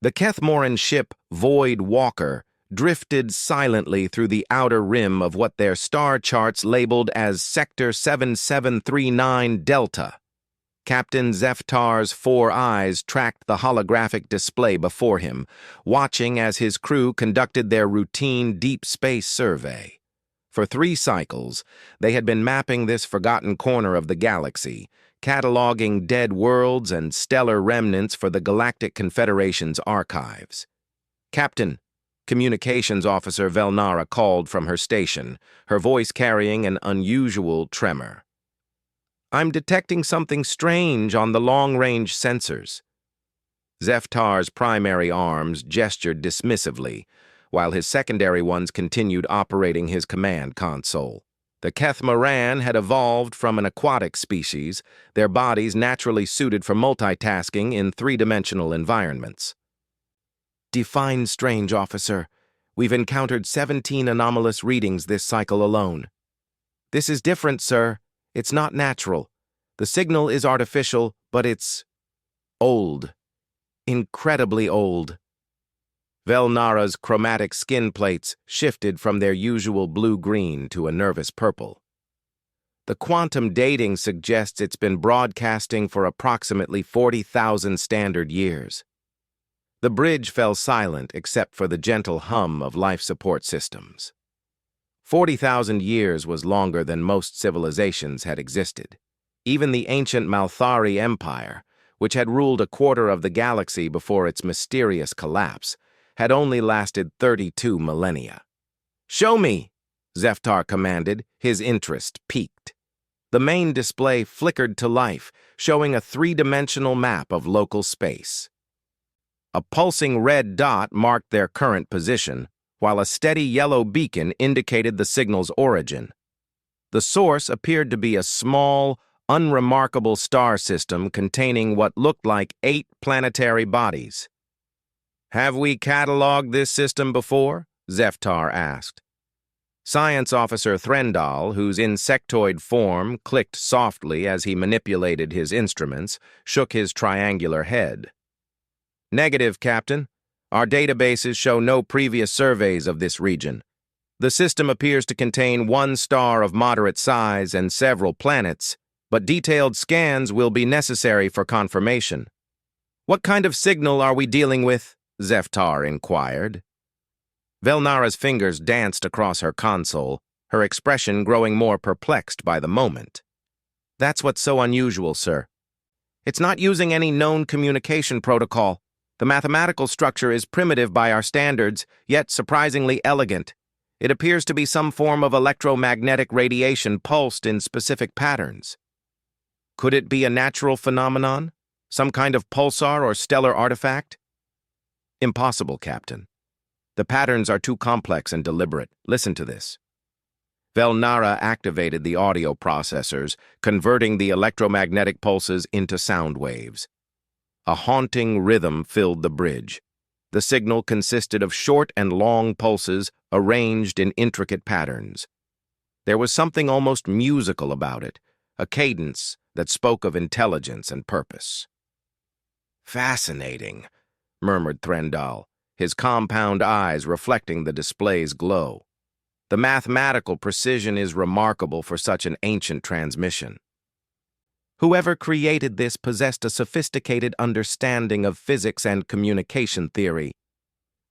The Kethmoran ship Void Walker drifted silently through the outer rim of what their star charts labeled as Sector 7739 Delta. Captain Zeftar's 4 eyes tracked the holographic display before him, watching as his crew conducted their routine deep space survey. For 3 cycles, they had been mapping this forgotten corner of the galaxy, cataloging dead worlds and stellar remnants for the Galactic Confederation's archives. "Captain," Communications Officer Velnara called from her station, her voice carrying an unusual tremor. "I'm detecting something strange on the long-range sensors." Zeftar's primary arms gestured dismissively, while his secondary ones continued operating his command console. The Kethmoran had evolved from an aquatic species, their bodies naturally suited for multitasking in 3-dimensional environments. "Define strange, officer. We've encountered 17 anomalous readings this cycle alone." "This is different, sir. It's not natural. The signal is artificial, but it's old. Incredibly old." Velnara's chromatic skin plates shifted from their usual blue-green to a nervous purple. "The quantum dating suggests it's been broadcasting for approximately 40,000 standard years." The bridge fell silent except for the gentle hum of life support systems. 40,000 years was longer than most civilizations had existed. Even the ancient Malthari Empire, which had ruled a quarter of the galaxy before its mysterious collapse, had only lasted 32 millennia. "Show me," Zeftar commanded, his interest piqued. The main display flickered to life, showing a 3-dimensional map of local space. A pulsing red dot marked their current position, while a steady yellow beacon indicated the signal's origin. The source appeared to be a small, unremarkable star system containing what looked like 8 planetary bodies. "Have we cataloged this system before?" Zeftar asked. Science Officer Threndal, whose insectoid form clicked softly as he manipulated his instruments, shook his triangular head. "Negative, Captain. Our databases show no previous surveys of this region. The system appears to contain 1 star of moderate size and several planets, but detailed scans will be necessary for confirmation." "What kind of signal are we dealing with?" Zeftar inquired. Velnara's fingers danced across her console, her expression growing more perplexed by the moment. "That's what's so unusual, sir. It's not using any known communication protocol. The mathematical structure is primitive by our standards, yet surprisingly elegant. It appears to be some form of electromagnetic radiation pulsed in specific patterns." "Could it be a natural phenomenon? Some kind of pulsar or stellar artifact?" "Impossible, Captain. The patterns are too complex and deliberate. Listen to this." Velnara activated the audio processors, converting the electromagnetic pulses into sound waves. A haunting rhythm filled the bridge. The signal consisted of short and long pulses arranged in intricate patterns. There was something almost musical about it, a cadence that spoke of intelligence and purpose. "Fascinating," murmured Threndal, his compound eyes reflecting the display's glow. "The mathematical precision is remarkable for such an ancient transmission." "Whoever created this possessed a sophisticated understanding of physics and communication theory."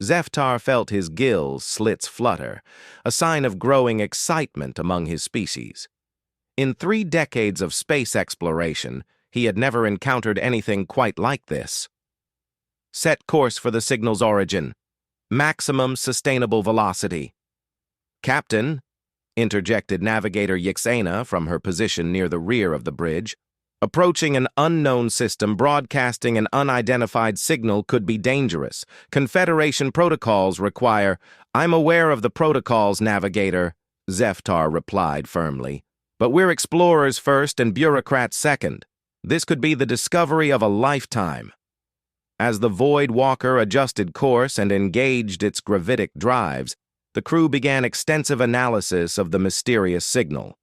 Zeftar felt his gill slits flutter, a sign of growing excitement among his species. In 3 decades of space exploration, he had never encountered anything quite like this. "Set course for the signal's origin. Maximum sustainable velocity." "Captain," interjected Navigator Yxena from her position near the rear of the bridge, "approaching an unknown system broadcasting an unidentified signal could be dangerous. Confederation protocols require—" "I'm aware of the protocols, Navigator," Zeftar replied firmly. "But we're explorers first and bureaucrats second. This could be the discovery of a lifetime." As the Void Walker adjusted course and engaged its gravitic drives, the crew began extensive analysis of the mysterious signal.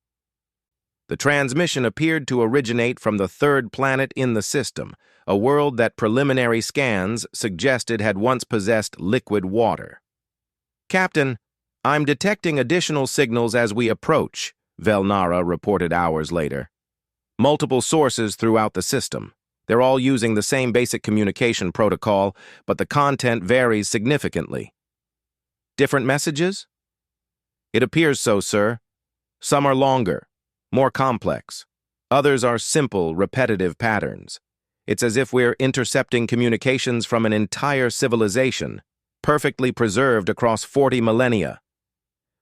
The transmission appeared to originate from the third planet in the system, a world that preliminary scans suggested had once possessed liquid water. "Captain, I'm detecting additional signals as we approach," Velnara reported hours later. "Multiple sources throughout the system. They're all using the same basic communication protocol, but the content varies significantly." "Different messages?" "It appears so, sir. Some are longer, more complex. Others are simple, repetitive patterns. It's as if we're intercepting communications from an entire civilization, perfectly preserved across 40 millennia."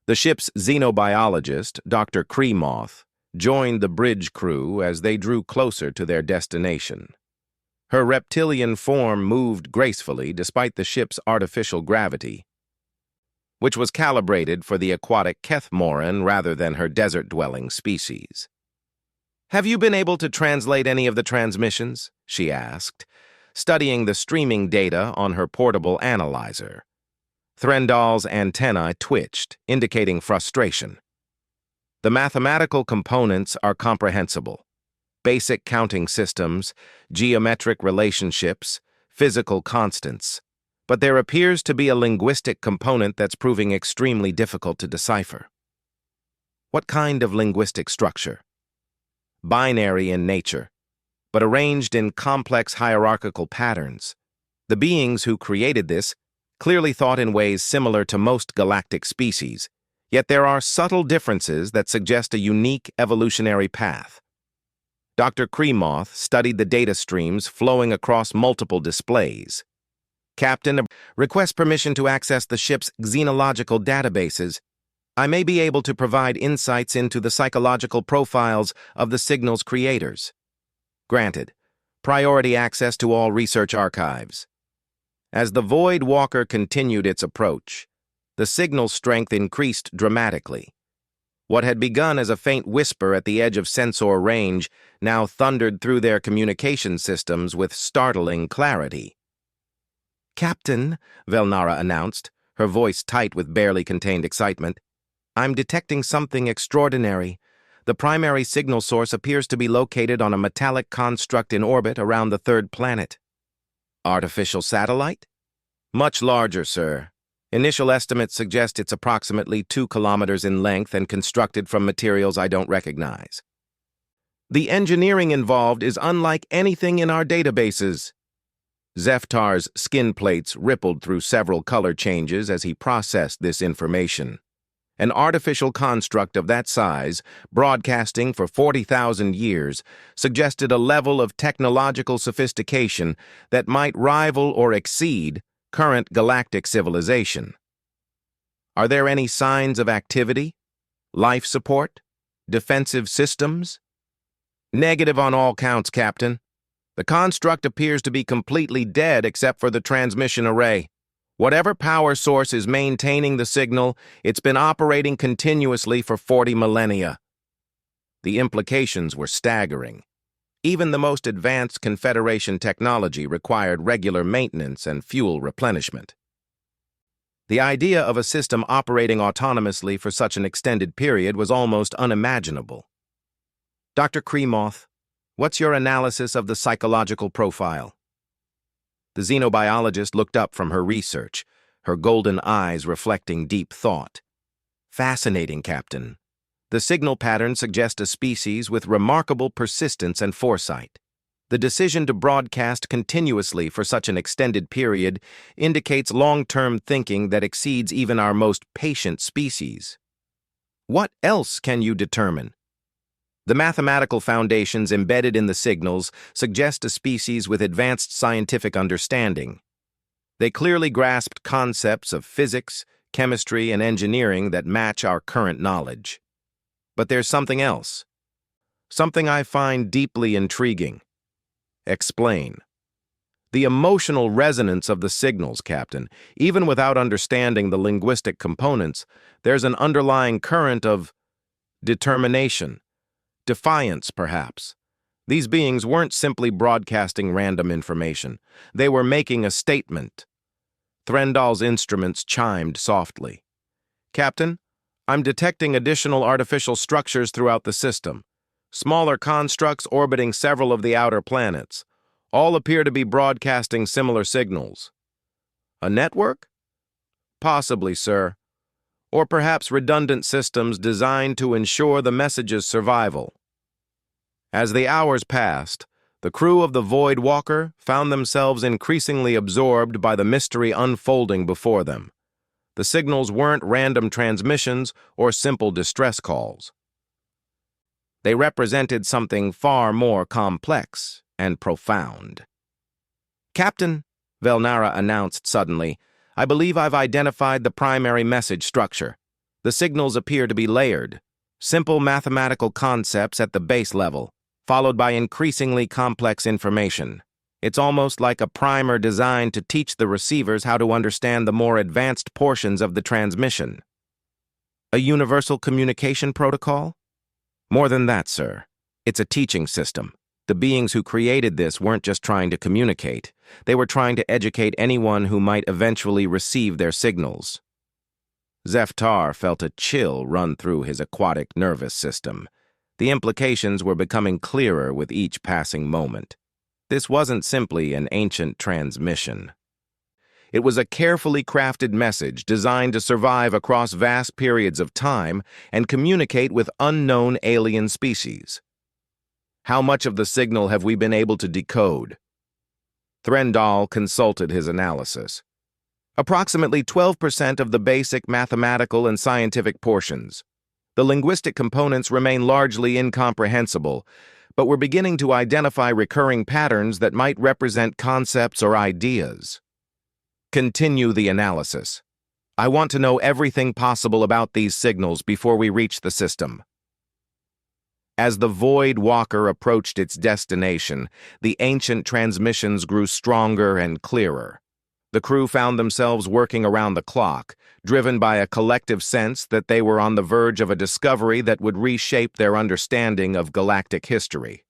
The ship's xenobiologist, Dr. Kremoth, joined the bridge crew as they drew closer to their destination. Her reptilian form moved gracefully despite the ship's artificial gravity, which was calibrated for the aquatic Kethmoran rather than her desert-dwelling species. "Have you been able to translate any of the transmissions?" she asked, studying the streaming data on her portable analyzer. Threndal's antennae twitched, indicating frustration. "The mathematical components are comprehensible. Basic counting systems, geometric relationships, physical constants. But there appears to be a linguistic component that's proving extremely difficult to decipher." "What kind of linguistic structure?" "Binary in nature, but arranged in complex hierarchical patterns. The beings who created this clearly thought in ways similar to most galactic species, yet there are subtle differences that suggest a unique evolutionary path." Dr. Kremoth studied the data streams flowing across multiple displays. "Captain, request permission to access the ship's xenological databases. I may be able to provide insights into the psychological profiles of the signal's creators." "Granted. Priority access to all research archives." As the Void Walker continued its approach, the signal's strength increased dramatically. What had begun as a faint whisper at the edge of sensor range now thundered through their communication systems with startling clarity. "Captain," Velnara announced, her voice tight with barely contained excitement, "I'm detecting something extraordinary. The primary signal source appears to be located on a metallic construct in orbit around the third planet." "Artificial satellite?" "Much larger, sir. Initial estimates suggest it's approximately 2 kilometers in length and constructed from materials I don't recognize. The engineering involved is unlike anything in our databases." Zeftar's skin plates rippled through several color changes as he processed this information. An artificial construct of that size, broadcasting for 40,000 years, suggested a level of technological sophistication that might rival or exceed current galactic civilization. "Are there any signs of activity? Life support? Defensive systems?" "Negative on all counts, Captain. The construct appears to be completely dead except for the transmission array. Whatever power source is maintaining the signal, it's been operating continuously for 40 millennia." The implications were staggering. Even the most advanced Confederation technology required regular maintenance and fuel replenishment. The idea of a system operating autonomously for such an extended period was almost unimaginable. "Dr. Kremoth, what's your analysis of the psychological profile?" The xenobiologist looked up from her research, her golden eyes reflecting deep thought. "Fascinating, Captain. The signal patterns suggest a species with remarkable persistence and foresight. The decision to broadcast continuously for such an extended period indicates long-term thinking that exceeds even our most patient species. What else can you determine?" "The mathematical foundations embedded in the signals suggest a species with advanced scientific understanding. They clearly grasped concepts of physics, chemistry, and engineering that match our current knowledge. But there's something else. Something I find deeply intriguing." "Explain." "The emotional resonance of the signals, Captain. Even without understanding the linguistic components, there's an underlying current of determination. Defiance, perhaps. These beings weren't simply broadcasting random information. They were making a statement." Threndal's instruments chimed softly. "Captain, I'm detecting additional artificial structures throughout the system. smaller constructs orbiting several of the outer planets. All appear to be broadcasting similar signals. A network? Possibly, sir. Or perhaps redundant systems designed to ensure the message's survival. As the hours passed, the crew of the Void Walker found themselves increasingly absorbed by the mystery unfolding before them. The signals weren't random transmissions or simple distress calls. They represented something far more complex and profound. "Captain," Velnara announced suddenly, "I believe I've identified the primary message structure. The signals appear to be layered, simple mathematical concepts at the base level, followed by increasingly complex information. It's almost like a primer designed to teach the receivers how to understand the more advanced portions of the transmission." "A universal communication protocol?" "More than that, sir. It's a teaching system. The beings who created this weren't just trying to communicate. They were trying to educate anyone who might eventually receive their signals." Zeftar felt a chill run through his aquatic nervous system. The implications were becoming clearer with each passing moment. This wasn't simply an ancient transmission. It was a carefully crafted message designed to survive across vast periods of time and communicate with unknown alien species. "How much of the signal have we been able to decode?" Threndal consulted his analysis. "Approximately 12% of the basic mathematical and scientific portions. The linguistic components remain largely incomprehensible, but we're beginning to identify recurring patterns that might represent concepts or ideas." "Continue the analysis. I want to know everything possible about these signals before we reach the system." As the Void Walker approached its destination, the ancient transmissions grew stronger and clearer. The crew found themselves working around the clock, driven by a collective sense that they were on the verge of a discovery that would reshape their understanding of galactic history.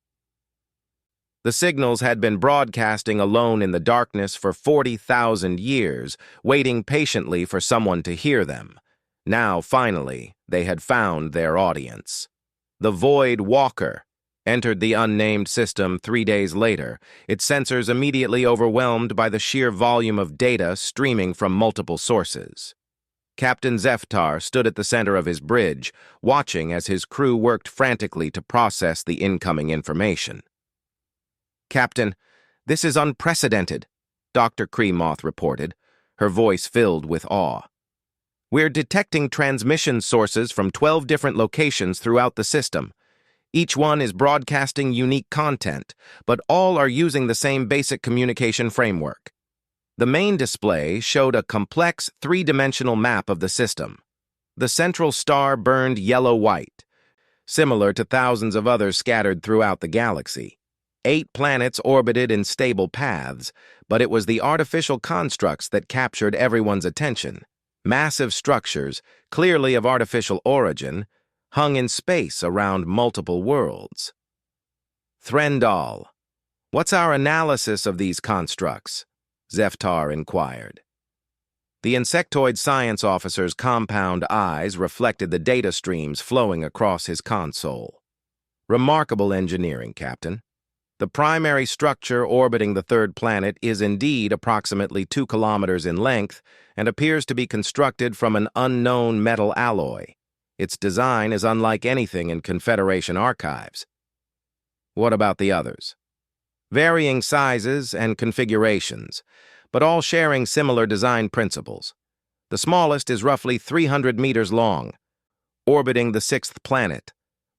The signals had been broadcasting alone in the darkness for 40,000 years, waiting patiently for someone to hear them. Now, finally, they had found their audience. The Void Walker entered the unnamed system 3 days later, its sensors immediately overwhelmed by the sheer volume of data streaming from multiple sources. Captain Zeftar stood at the center of his bridge, watching as his crew worked frantically to process the incoming information. "Captain, this is unprecedented," Dr. Kremoth reported, her voice filled with awe. "We're detecting transmission sources from 12 different locations throughout the system. Each one is broadcasting unique content, but all are using the same basic communication framework." The main display showed a complex three-dimensional map of the system. The central star burned yellow-white, similar to thousands of others scattered throughout the galaxy. 8 planets orbited in stable paths, but it was the artificial constructs that captured everyone's attention. Massive structures, clearly of artificial origin, hung in space around multiple worlds. "Threndal, what's our analysis of these constructs?" Zeftar inquired. The insectoid science officer's compound eyes reflected the data streams flowing across his console. "Remarkable engineering, Captain. The primary structure orbiting the third planet is indeed approximately 2 kilometers in length and appears to be constructed from an unknown metal alloy. Its design is unlike anything in Confederation archives." "What about the others?" "Varying sizes and configurations, but all sharing similar design principles. The smallest is roughly 300 meters long, orbiting the 6th planet.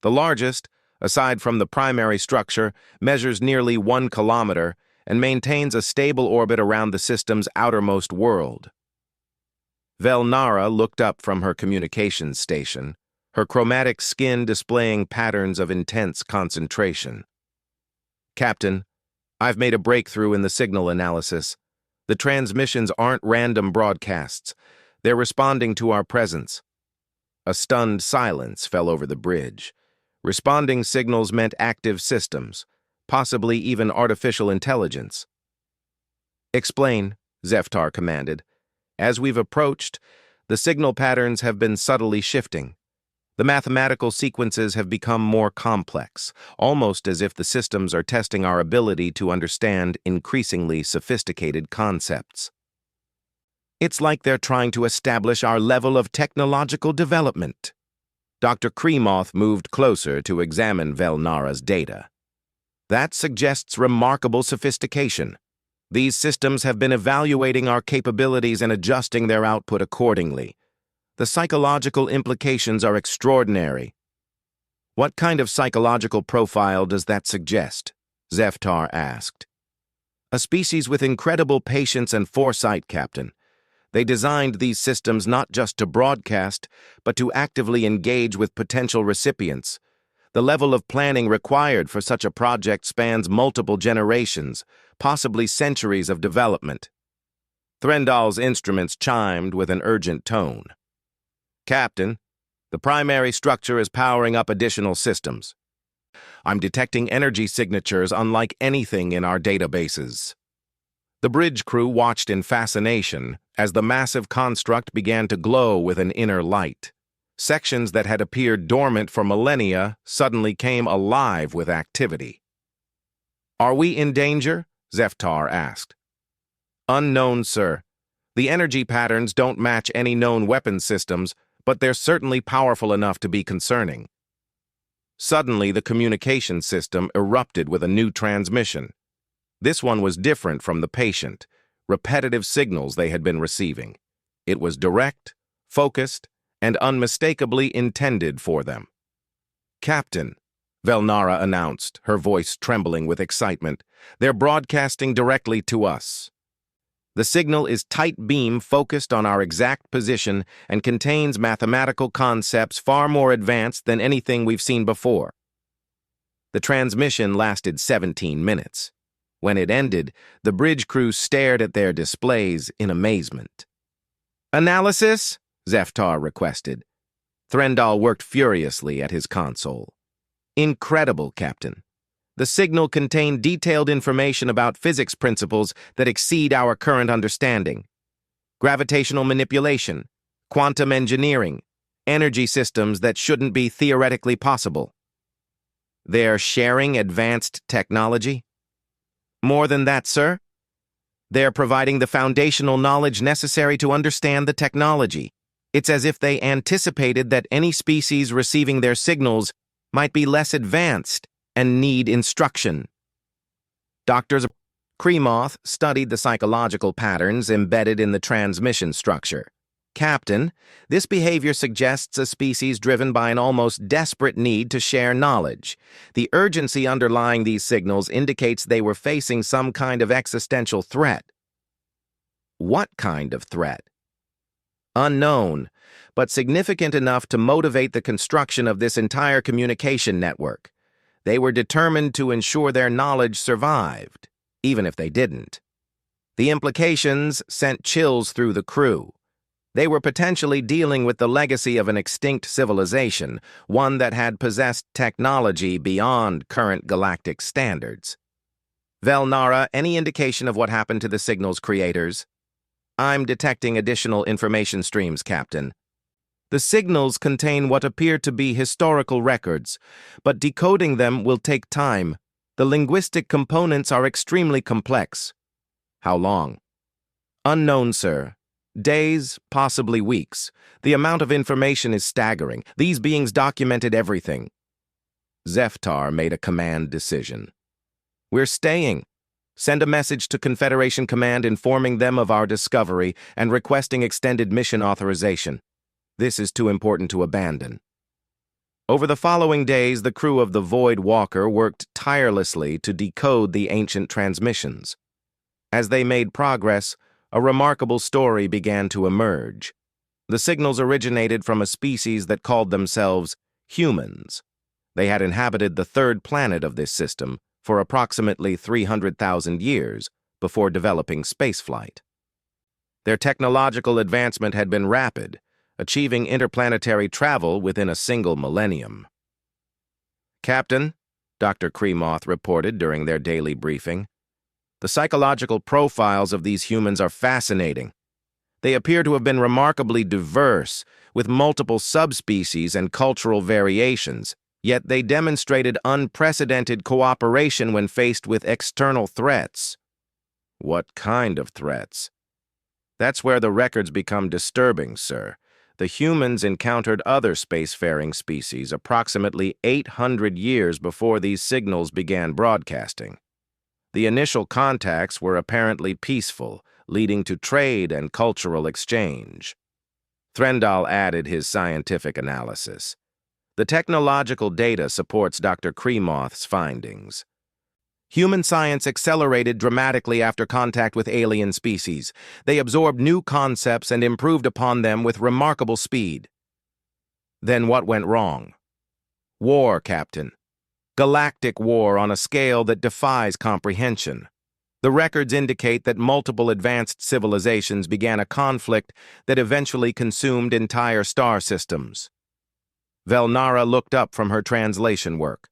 The largest, aside from the primary structure, measures nearly 1 kilometer and maintains a stable orbit around the system's outermost world." Velnara looked up from her communications station, her chromatic skin displaying patterns of intense concentration. "Captain, I've made a breakthrough in the signal analysis. The transmissions aren't random broadcasts. They're responding to our presence." A stunned silence fell over the bridge. Responding signals meant active systems, possibly even artificial intelligence. "Explain," Zeftar commanded. "As we've approached, the signal patterns have been subtly shifting. The mathematical sequences have become more complex, almost as if the systems are testing our ability to understand increasingly sophisticated concepts. It's like they're trying to establish our level of technological development. Dr. Kremoth moved closer to examine Velnara's data. That suggests remarkable sophistication. These systems have been evaluating our capabilities and adjusting their output accordingly. The psychological implications are extraordinary. What kind of psychological profile does that suggest? Zeftar asked. A species with incredible patience and foresight, Captain. They designed these systems not just to broadcast, but to actively engage with potential recipients. The level of planning required for such a project spans multiple generations, possibly centuries of development. Threndal's instruments chimed with an urgent tone. Captain, the primary structure is powering up additional systems. I'm detecting energy signatures unlike anything in our databases. The bridge crew watched in fascination as the massive construct began to glow with an inner light. Sections that had appeared dormant for millennia suddenly came alive with activity. Are we in danger? Zeftar asked. Unknown, sir. The energy patterns don't match any known weapon systems, but they're certainly powerful enough to be concerning. Suddenly, the communication system erupted with a new transmission. This one was different from the patient, repetitive signals they had been receiving. It was direct, focused, and unmistakably intended for them. Captain, Velnara announced, her voice trembling with excitement, they're broadcasting directly to us. The signal is tight beam focused on our exact position and contains mathematical concepts far more advanced than anything we've seen before. The transmission lasted 17 minutes. When it ended, the bridge crew stared at their displays in amazement. Analysis? Zeftar requested. Threndal worked furiously at his console. Incredible, Captain. The signal contained detailed information about physics principles that exceed our current understanding. Gravitational manipulation, quantum engineering, energy systems that shouldn't be theoretically possible. They're sharing advanced technology? More than that, sir. They're providing the foundational knowledge necessary to understand the technology. It's as if they anticipated that any species receiving their signals might be less advanced and need instruction. Doctors Kremoth studied the psychological patterns embedded in the transmission structure. Captain, this behavior suggests a species driven by an almost desperate need to share knowledge. The urgency underlying these signals indicates they were facing some kind of existential threat. What kind of threat? Unknown, but significant enough to motivate the construction of this entire communication network. They were determined to ensure their knowledge survived, even if they didn't. The implications sent chills through the crew. They were potentially dealing with the legacy of an extinct civilization, one that had possessed technology beyond current galactic standards. Velnara, any indication of what happened to the signal's creators? I'm detecting additional information streams, Captain. The signals contain what appear to be historical records, but decoding them will take time. The linguistic components are extremely complex. How long? Unknown, sir. Days, possibly weeks. The amount of information is staggering. These beings documented everything. Zeftar made a command decision. We're staying. Send a message to Confederation Command informing them of our discovery and requesting extended mission authorization. This is too important to abandon. Over the following days, the crew of the Void Walker worked tirelessly to decode the ancient transmissions. As they made progress, a remarkable story began to emerge. The signals originated from a species that called themselves humans. They had inhabited the third planet of this system for approximately 300,000 years before developing spaceflight. Their technological advancement had been rapid, achieving interplanetary travel within a single millennium. Captain, Dr. Kremoth reported during their daily briefing, the psychological profiles of these humans are fascinating. They appear to have been remarkably diverse, with multiple subspecies and cultural variations, yet they demonstrated unprecedented cooperation when faced with external threats. What kind of threats? That's where the records become disturbing, sir. The humans encountered other spacefaring species approximately 800 years before these signals began broadcasting. The initial contacts were apparently peaceful, leading to trade and cultural exchange. Threndall added his scientific analysis. The technological data supports Dr. Kremoth's findings. Human science accelerated dramatically after contact with alien species. They absorbed new concepts and improved upon them with remarkable speed. Then what went wrong? War, Captain. Galactic war on a scale that defies comprehension. The records indicate that multiple advanced civilizations began a conflict that eventually consumed entire star systems. Velnara looked up from her translation work.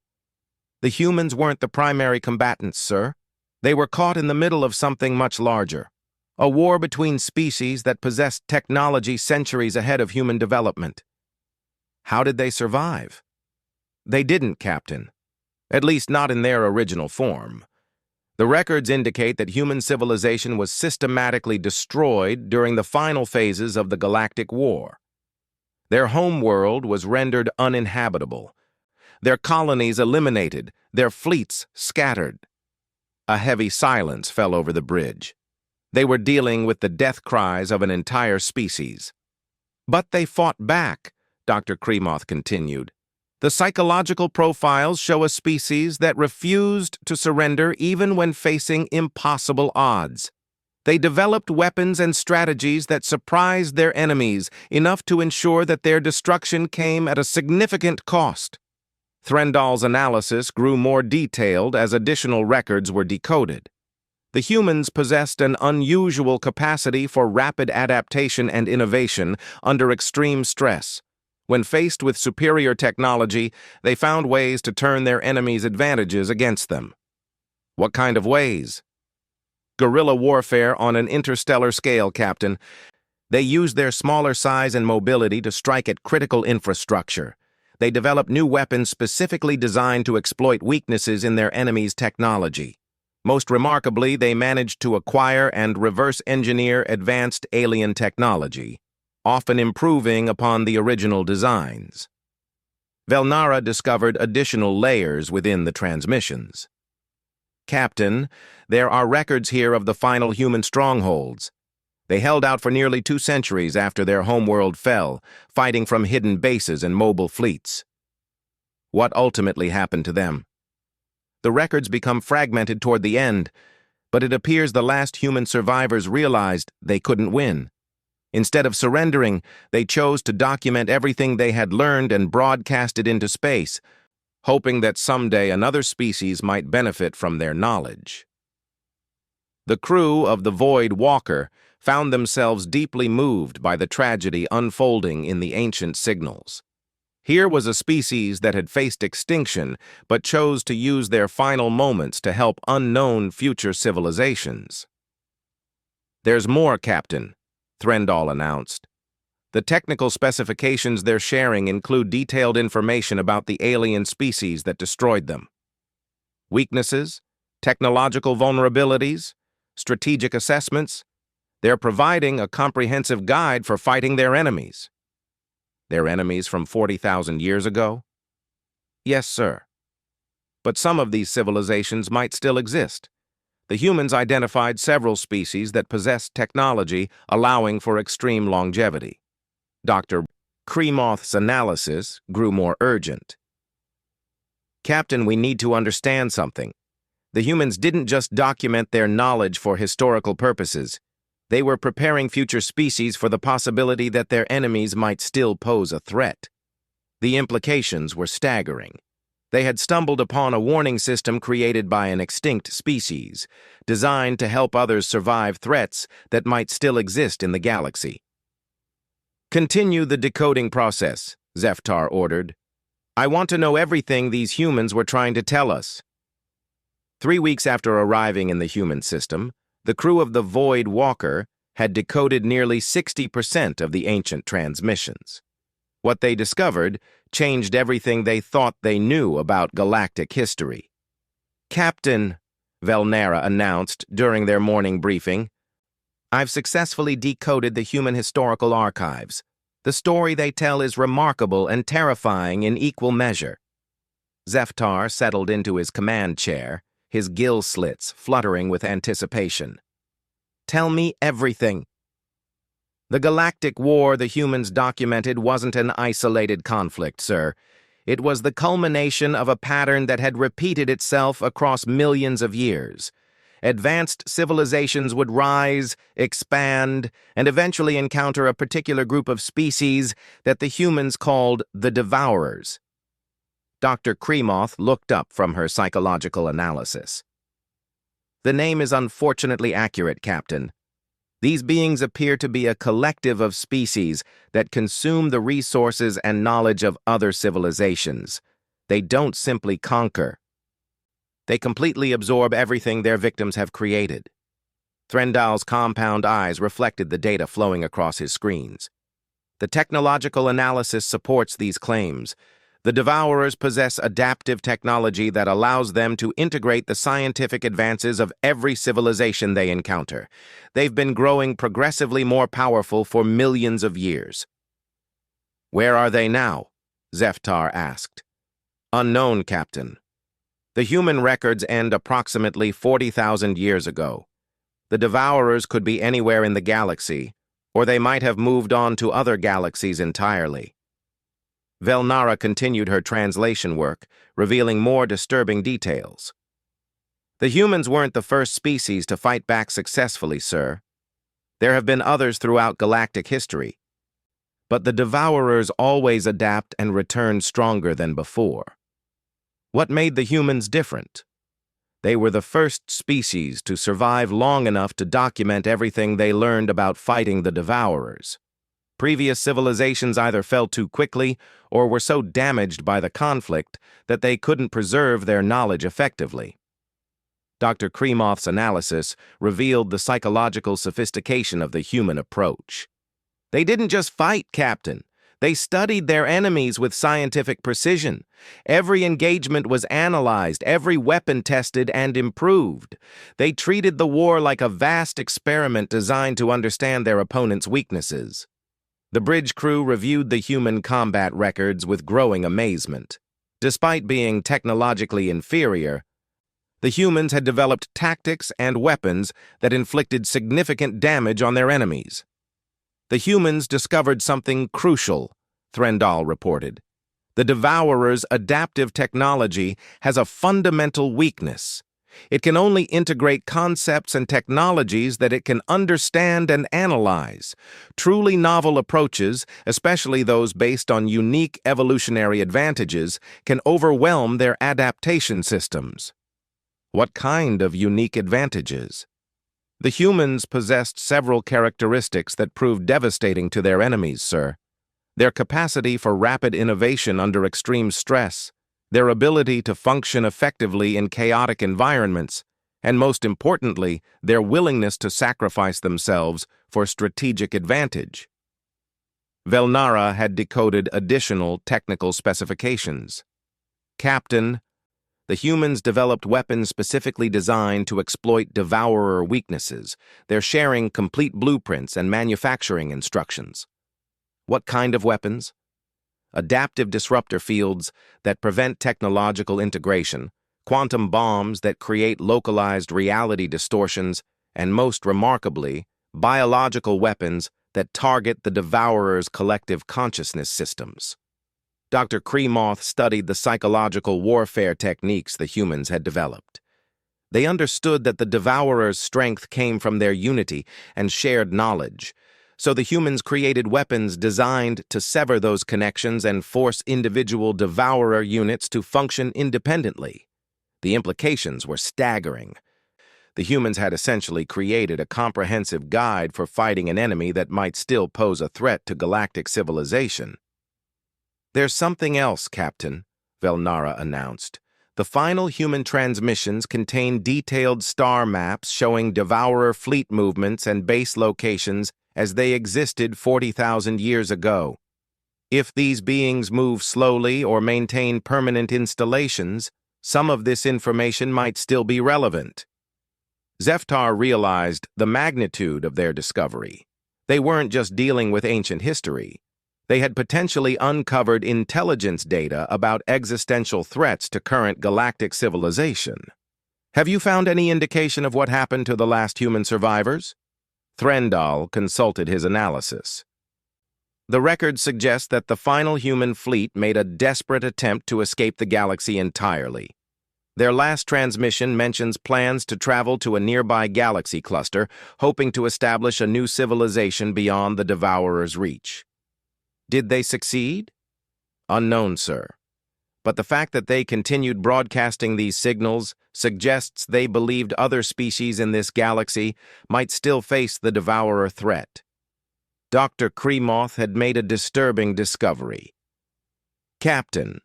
The humans weren't the primary combatants, sir. They were caught in the middle of something much larger. A war between species that possessed technology centuries ahead of human development. How did they survive? They didn't, Captain. At least not in their original form. The records indicate that human civilization was systematically destroyed during the final phases of the Galactic War. Their homeworld was rendered uninhabitable. Their colonies eliminated, their fleets scattered. A heavy silence fell over the bridge. They were dealing with the death cries of an entire species. But they fought back, Dr. Kremoth continued. The psychological profiles show a species that refused to surrender even when facing impossible odds. They developed weapons and strategies that surprised their enemies, enough to ensure that their destruction came at a significant cost. Threndall's analysis grew more detailed as additional records were decoded. The humans possessed an unusual capacity for rapid adaptation and innovation under extreme stress. When faced with superior technology, they found ways to turn their enemies' advantages against them. What kind of ways? Guerrilla warfare on an interstellar scale, Captain. They used their smaller size and mobility to strike at critical infrastructure. They developed new weapons specifically designed to exploit weaknesses in their enemies' technology. Most remarkably, they managed to acquire and reverse engineer advanced alien technology, often improving upon the original designs. Velnara discovered additional layers within the transmissions. Captain, there are records here of the final human strongholds. They held out for nearly 2 centuries after their homeworld fell, fighting from hidden bases and mobile fleets. What ultimately happened to them? The records become fragmented toward the end, but it appears the last human survivors realized they couldn't win. Instead of surrendering, they chose to document everything they had learned and broadcast it into space, hoping that someday another species might benefit from their knowledge. The crew of the Void Walker found themselves deeply moved by the tragedy unfolding in the ancient signals. Here was a species that had faced extinction but chose to use their final moments to help unknown future civilizations. There's more, Captain, Threndall announced. The technical specifications they're sharing include detailed information about the alien species that destroyed them. Weaknesses, technological vulnerabilities, strategic assessments. They're providing a comprehensive guide for fighting their enemies. Their enemies from 40,000 years ago? Yes, sir. But some of these civilizations might still exist. The humans identified several species that possessed technology allowing for extreme longevity. Dr. Kremoth's analysis grew more urgent. Captain, we need to understand something. The humans didn't just document their knowledge for historical purposes. They were preparing future species for the possibility that their enemies might still pose a threat. The implications were staggering. They had stumbled upon a warning system created by an extinct species, designed to help others survive threats that might still exist in the galaxy. Continue the decoding process, Zeftar ordered. I want to know everything these humans were trying to tell us. 3 weeks after arriving in the human system, the crew of the Void Walker had decoded nearly 60% of the ancient transmissions. What they discovered changed everything they thought they knew about galactic history. "Captain," Velnara announced during their morning briefing, "I've successfully decoded the human historical archives. The story they tell is remarkable and terrifying in equal measure." Zeftar settled into his command chair, his gill slits fluttering with anticipation. "Tell me everything." "The Galactic War the humans documented wasn't an isolated conflict, sir. It was the culmination of a pattern that had repeated itself across millions of years. Advanced civilizations would rise, expand, and eventually encounter a particular group of species that the humans called the Devourers." Dr. Kremoth looked up from her psychological analysis. "The name is unfortunately accurate, Captain. These beings appear to be a collective of species that consume the resources and knowledge of other civilizations. They don't simply conquer. They completely absorb everything their victims have created." Threndal's compound eyes reflected the data flowing across his screens. "The technological analysis supports these claims. The Devourers possess adaptive technology that allows them to integrate the scientific advances of every civilization they encounter. They've been growing progressively more powerful for millions of years." "Where are they now?" Zeftar asked. "Unknown, Captain. The human records end approximately 40,000 years ago. The Devourers could be anywhere in the galaxy, or they might have moved on to other galaxies entirely." Velnara continued her translation work, revealing more disturbing details. "The humans weren't the first species to fight back successfully, sir. There have been others throughout galactic history. But the Devourers always adapt and return stronger than before. What made the humans different? They were the first species to survive long enough to document everything they learned about fighting the Devourers. Previous civilizations either fell too quickly or were so damaged by the conflict that they couldn't preserve their knowledge effectively." Dr. Kremoth's analysis revealed the psychological sophistication of the human approach. "They didn't just fight, Captain. They studied their enemies with scientific precision. Every engagement was analyzed, every weapon tested and improved. They treated the war like a vast experiment designed to understand their opponent's weaknesses." The bridge crew reviewed the human combat records with growing amazement. Despite being technologically inferior, the humans had developed tactics and weapons that inflicted significant damage on their enemies. "The humans discovered something crucial," Threndal reported. "The Devourers' adaptive technology has a fundamental weakness. It can only integrate concepts and technologies that it can understand and analyze. Truly novel approaches, especially those based on unique evolutionary advantages, can overwhelm their adaptation systems." "What kind of unique advantages?" "The humans possessed several characteristics that proved devastating to their enemies, sir. Their capacity for rapid innovation under extreme stress, their ability to function effectively in chaotic environments, and most importantly, their willingness to sacrifice themselves for strategic advantage." Velnara had decoded additional technical specifications. "Captain, the humans developed weapons specifically designed to exploit Devourer weaknesses. They're sharing complete blueprints and manufacturing instructions." "What kind of weapons?" "Adaptive disruptor fields that prevent technological integration, quantum bombs that create localized reality distortions, and most remarkably, biological weapons that target the Devourers' collective consciousness systems." Dr. Kremoth studied the psychological warfare techniques the humans had developed. They understood that the Devourers' strength came from their unity and shared knowledge, so the humans created weapons designed to sever those connections and force individual Devourer units to function independently. The implications were staggering. The humans had essentially created a comprehensive guide for fighting an enemy that might still pose a threat to galactic civilization. "There's something else, Captain," Velnara announced. The final human transmissions contain detailed star maps showing Devourer fleet movements and base locations as they existed 40,000 years ago. If these beings move slowly or maintain permanent installations, some of this information might still be relevant. Zeftar realized the magnitude of their discovery. They weren't just dealing with ancient history. They had potentially uncovered intelligence data about existential threats to current galactic civilization. Have you found any indication of what happened to the last human survivors? Threndal consulted his analysis. The records suggest that the final human fleet made a desperate attempt to escape the galaxy entirely. Their last transmission mentions plans to travel to a nearby galaxy cluster, hoping to establish a new civilization beyond the Devourer's reach. Did they succeed? Unknown, sir. But the fact that they continued broadcasting these signals suggests they believed other species in this galaxy might still face the Devourer threat. Dr. Kremoth had made a disturbing discovery. Captain,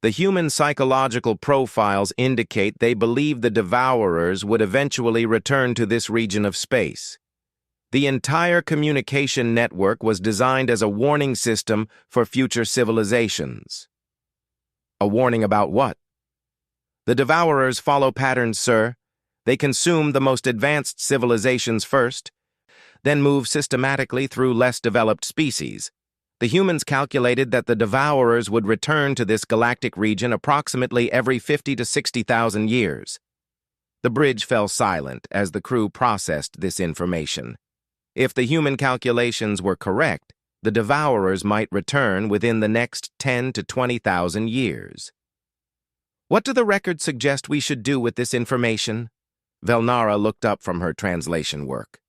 the human psychological profiles indicate they believe the Devourers would eventually return to this region of space. The entire communication network was designed as a warning system for future civilizations. A warning about what? The Devourers follow patterns, sir. They consume the most advanced civilizations first, then move systematically through less developed species. The humans calculated that the Devourers would return to this galactic region approximately every 50 to 60,000 years. The bridge fell silent as the crew processed this information. If the human calculations were correct, the Devourers might return within the next 10 to 20,000 years. What do the records suggest we should do with this information? Velnara looked up from her translation work.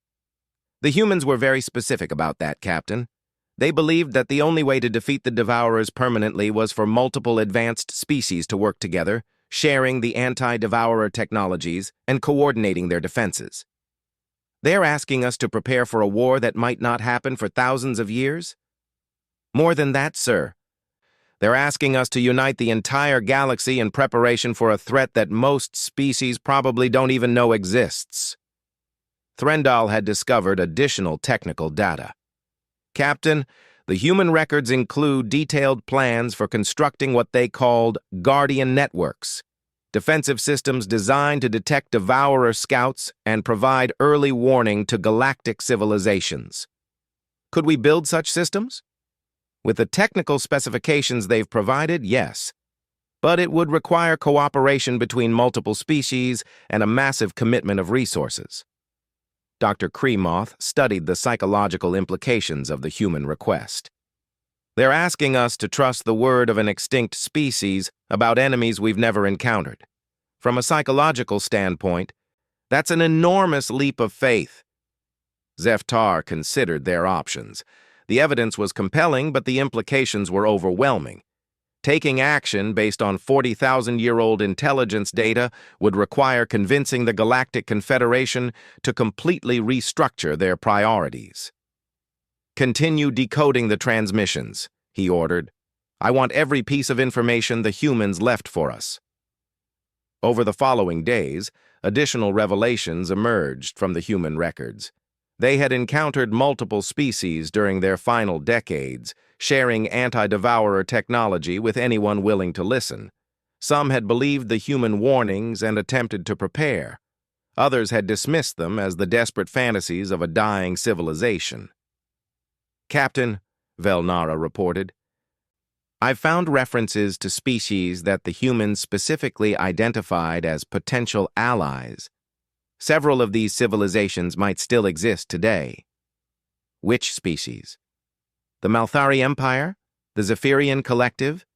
The humans were very specific about that, Captain. They believed that the only way to defeat the Devourers permanently was for multiple advanced species to work together, sharing the anti-Devourer technologies and coordinating their defenses. They're asking us to prepare for a war that might not happen for thousands of years? More than that, sir. They're asking us to unite the entire galaxy in preparation for a threat that most species probably don't even know exists. Threndal had discovered additional technical data. Captain, the human records include detailed plans for constructing what they called Guardian Networks, defensive systems designed to detect Devourer scouts and provide early warning to galactic civilizations. Could we build such systems? With the technical specifications they've provided, yes. But it would require cooperation between multiple species and a massive commitment of resources. Dr. Kremoth studied the psychological implications of the human request. They're asking us to trust the word of an extinct species about enemies we've never encountered. From a psychological standpoint, that's an enormous leap of faith. Zeftar considered their options. The evidence was compelling, but the implications were overwhelming. Taking action based on 40,000-year-old intelligence data would require convincing the Galactic Confederation to completely restructure their priorities. Continue decoding the transmissions, he ordered. I want every piece of information the humans left for us. Over the following days, additional revelations emerged from the human records. They had encountered multiple species during their final decades, sharing anti-Devourer technology with anyone willing to listen. Some had believed the human warnings and attempted to prepare. Others had dismissed them as the desperate fantasies of a dying civilization. Captain, Velnara reported, I've found references to species that the humans specifically identified as potential allies. Several of these civilizations might still exist today. Which species? The Malthari Empire, the Zephyrian Collective,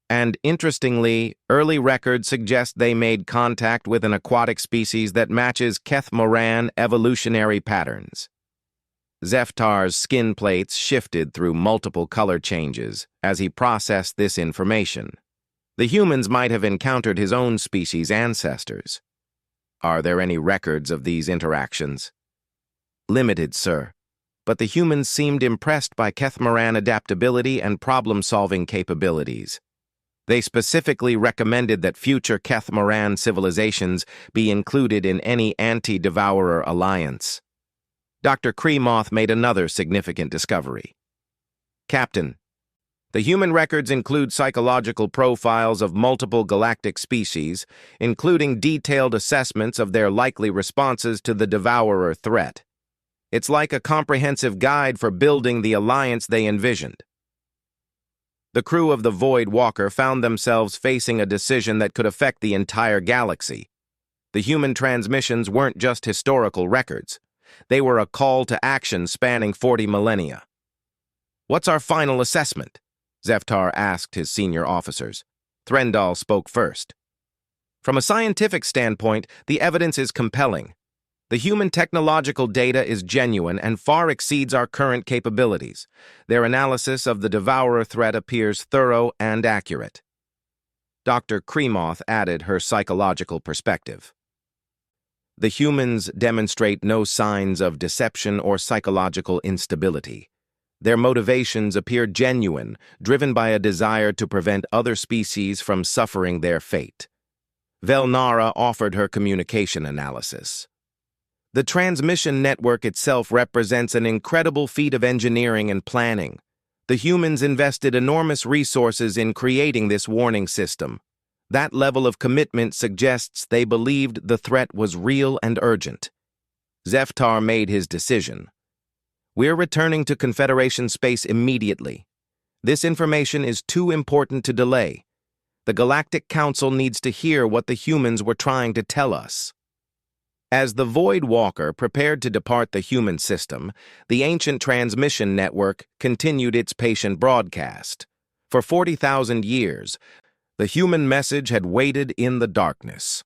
and interestingly, early records suggest they made contact with an aquatic species that matches Keth-Moran evolutionary patterns. Zeftar's skin plates shifted through multiple color changes as he processed this information. The humans might have encountered his own species' ancestors. Are there any records of these interactions? Limited, sir. But the humans seemed impressed by Keth-Moran adaptability and problem-solving capabilities. They specifically recommended that future Kethmaran civilizations be included in any anti-devourer alliance. Dr. Kremoth made another significant discovery. Captain, the human records include psychological profiles of multiple galactic species, including detailed assessments of their likely responses to the devourer threat. It's like a comprehensive guide for building the alliance they envisioned. The crew of the Void Walker found themselves facing a decision that could affect the entire galaxy. The human transmissions weren't just historical records. They were a call to action spanning 40 millennia. "What's our final assessment?" Zeftar asked his senior officers. Threndal spoke first. "From a scientific standpoint, the evidence is compelling. The human technological data is genuine and far exceeds our current capabilities. Their analysis of the devourer threat appears thorough and accurate." Dr. Kremoth added her psychological perspective. "The humans demonstrate no signs of deception or psychological instability. Their motivations appear genuine, driven by a desire to prevent other species from suffering their fate." Velnara offered her communication analysis. "The transmission network itself represents an incredible feat of engineering and planning. The humans invested enormous resources in creating this warning system. That level of commitment suggests they believed the threat was real and urgent." Zeftar made his decision. "We're returning to Confederation space immediately. This information is too important to delay. The Galactic Council needs to hear what the humans were trying to tell us." As the Void Walker prepared to depart the human system, the ancient transmission network continued its patient broadcast. For 40,000 years, the human message had waited in the darkness.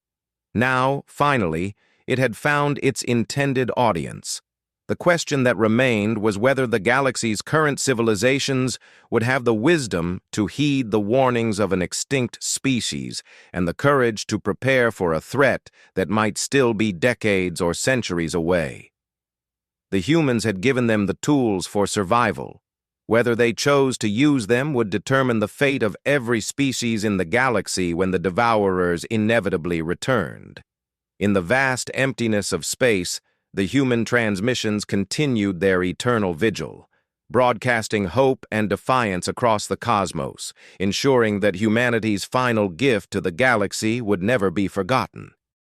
Now, finally, it had found its intended audience. The question that remained was whether the galaxy's current civilizations would have the wisdom to heed the warnings of an extinct species and the courage to prepare for a threat that might still be decades or centuries away. The humans had given them the tools for survival. Whether they chose to use them would determine the fate of every species in the galaxy when the devourers inevitably returned. In the vast emptiness of space, the human transmissions continued their eternal vigil, broadcasting hope and defiance across the cosmos, ensuring that humanity's final gift to the galaxy would never be forgotten.